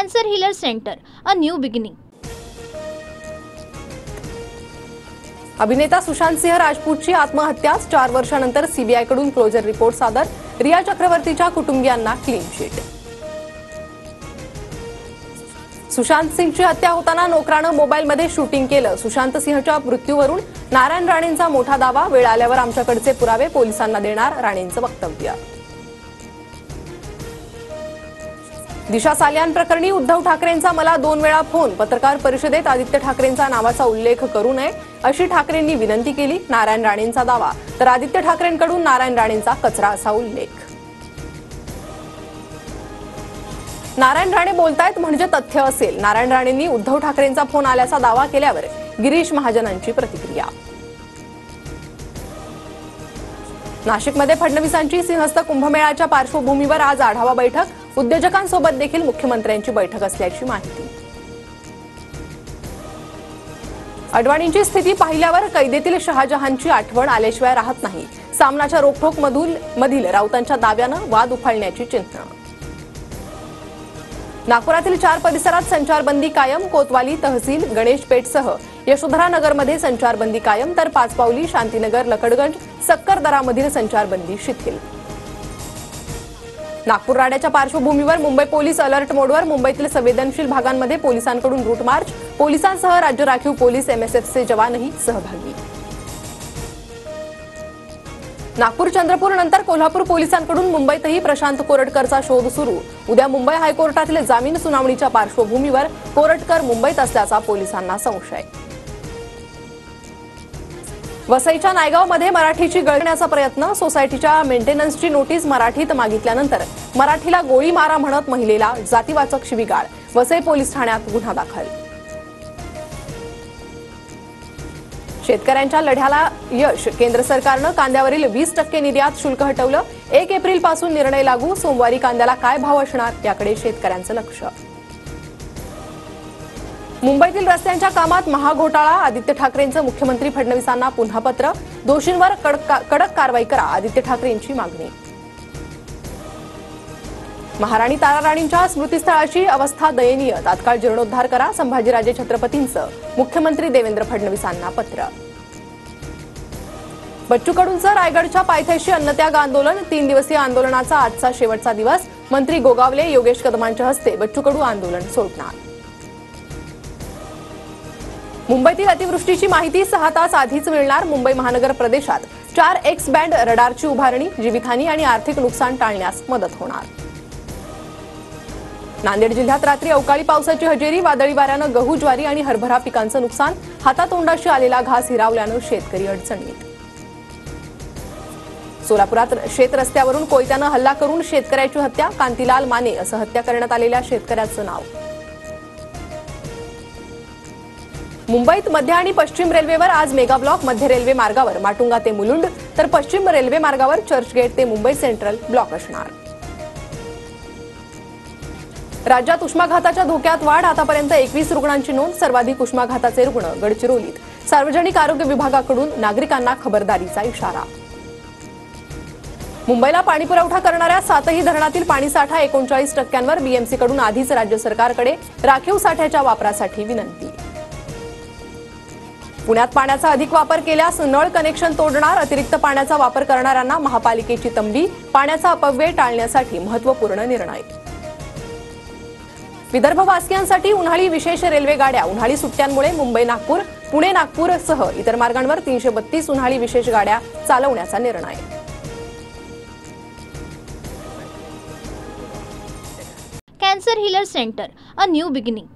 Cancer Healer Center, a new beginning. अभिनेता सुशांत सिंह राजपूतची आत्महत्या 4 वर्षांनंतर सीबीआय कडून क्लोजर रिपोर्ट सादर, रिया चक्रवर्तीच्या कुटुंबियांना क्लीन चिट। सुशांत सिंहची हत्या होताना नोकरानं मोबाईलमध्ये शूटिंग केलं। सुशांत सिंहच्या मृत्यूवरून नारायण राणेंचा मोठा दावा, वेळ आल्यावर आमच्याकडचे पुरावे पोलिसांना देणार, राणेंचं वक्तव्य। दिशा सालियान प्रकरणी उद्धव ठाकरेंचा मला 2 वेळा फोन, पत्रकार परिषदेत आदित्य ठाकरेंचा नावाचा उल्लेख करू नये अशी ठाकरेंनी विनंती केली। नारायण राणेंचा दावा, तर आदित्य ठाकरेंकडून नारायण राणेंचा कचरा असा उल्लेख। नारायण राणे बोलतायत म्हणजे तथ्य असेल, नारायण राणेंनी उद्धव ठाकरेंचा फोन आल्याचा दावा केल्यावर गिरीश महाजनांची प्रतिक्रिया। नाशिकमध्ये फडणवीसांची सिंहस्थ कुंभमेळ्याच्या पार्श्वभूमीवर आज आढावा बैठक, उद्योजकांसोबत देखील मुख्यमंत्र्यांची बैठक असल्याची माहिती। अडवाणींची स्थिती पाहिल्यावर कैदेतील शहाजहानची आठवण आल्याशिवाय राहत नाही, सामनाच्या रोखोक मधील राऊतांच्या दाव्यानं वाद उफाळण्याची चिन्ह। नागपुरातील 4 परिसरात संचारबंदी कायम, कोतवाली तहसील गणेशपेठसह यशोधरा नगरमध्ये संचारबंदी कायम, तर पाचपावली शांतीनगर लकडगंज सक्करदरामधील संचारबंदी शिथिल। नागपूर राड्याच्या पार्श्वभूमीवर मुंबई पोलीस अलर्ट मोडवर, मुंबईतील संवेदनशील भागांमध्ये पोलिसांकडून रूट मार्च, पोलिसांसह राज्य राखीव पोलीस एमएसएफचे जवानही सहभागी। नागपूर चंद्रपूर नंतर कोल्हापूर पोलिसांकडून मुंबईतही प्रशांत कोरटकरचा शोध सुरू, उद्या मुंबई हायकोर्टातील जामीन सुनावणीच्या पार्श्वभूमीवर कोरटकर मुंबईत असल्याचा पोलिसांना संशय। वसईच्या नायगावमध्ये मराठीची गळण्याचा प्रयत्न, सोसायटीच्या मेंटेनन्सची नोटीस मराठीत मागितल्यानंतर मराठीला गोळी मारा म्हणत महिलेला जातीवाचक शिवीगाळ, वसई पोलीस ठाण्यात गुन्हा दाखल। शेतकऱ्यांच्या लढ्याला यश, केंद्र सरकारनं कांद्यावरील 20% निर्यात शुल्क हटवलं, 1 एप्रिलपासून निर्णय लागू, सोमवारी कांद्याला काय भाव असणार याकडे शेतकऱ्यांचं लक्ष। मुंबईतील रस्त्यांच्या कामात महाघोटाळा, आदित्य ठाकरेंचं मुख्यमंत्री फडणवीसांना पुन्हा पत्र, दोषींवर कडक कारवाई करा, आदित्य ठाकरेंची मागणी। महाराणी ताराराणींच्या स्मृतीस्थळाची अवस्था दयनीय, तात्काळ जीर्णोद्धार करा, संभाजीराजे छत्रपतींचं मुख्यमंत्री देवेंद्र फडणवीसांना पत्र। बच्चू कडूंचं रायगडच्या पायथ्याशी अन्नत्याग आंदोलन, 3 दिवसीय आंदोलनाचा आजचा शेवटचा दिवस, मंत्री गोगावले योगेश कदमांच्या हस्ते बच्चू कडू आंदोलन सोडणार। मुंबईतील अतिवृष्टीची माहिती 6 तास आधीच मिळणार, मुंबई महानगर प्रदेशात 4 एक्स बँड रडारची उभारणी, जीवितहानी आणि आर्थिक नुकसान टाळण्यास मदत होणार। नांदेड जिल्ह्यात रात्री अवकाळी पावसाची हजेरी, वादळी वाऱ्यानं गहू ज्वारी आणि हरभरा पिकांचं नुकसान, हातातोंडाशी आलेला घास हिरावल्यानं शेतकरी अडचणीत। सोलापुरात शेत रस्त्यावरून कोयत्यानं हल्ला करून शेतकऱ्याची हत्या, कांतीलाल माने असं हत्या करण्यात आलेल्या शेतकऱ्याचं नाव। मुंबईत मध्य आणि पश्चिम रेल्वेवर आज मेगा ब्लॉक, मध्य रेल्वे मार्गावर माटुंगा ते मुलुंड, तर पश्चिम रेल्वे मार्गावर चर्चगेट ते मुंबई सेंट्रल ब्लॉक असणार। राज्यात उष्माघाताच्या धोक्यात वाढ, आतापर्यंत 21 रुग्णांची नोंद, सर्वाधिक उष्माघाताचे रुग्ण गडचिरोलीत, सार्वजनिक आरोग्य विभागाकडून नागरिकांना खबरदारीचा इशारा। मुंबईला पाणीपुरवठा करणाऱ्या 7ही धरणातील पाणीसाठा 39%वर, बीएमसीकडून आधीच राज्य सरकारकडे राखीव साठ्याच्या वापरासाठी विनंती। पुण्यात पाण्याचा अधिक वापर केल्यास नळ कनेक्शन तोडणार, अतिरिक्त पाण्याचा वापर करणाऱ्यांना महापालिकेची तंबी, पाण्याचा अपव्यय टाळण्यासाठी महत्त्वपूर्ण निर्णय। विदर्भवासियांसाठी उन्हाळी विशेष रेल्वे गाड्या, उन्हाळी सुट्ट्यांमुळे मुंबई नागपूर, पुणे नागपूरसह इतर मार्गांवर 332 उन्हाळी विशेष गाड्या चालवण्याचा निर्णय। Cancer Healer Center, a new beginning.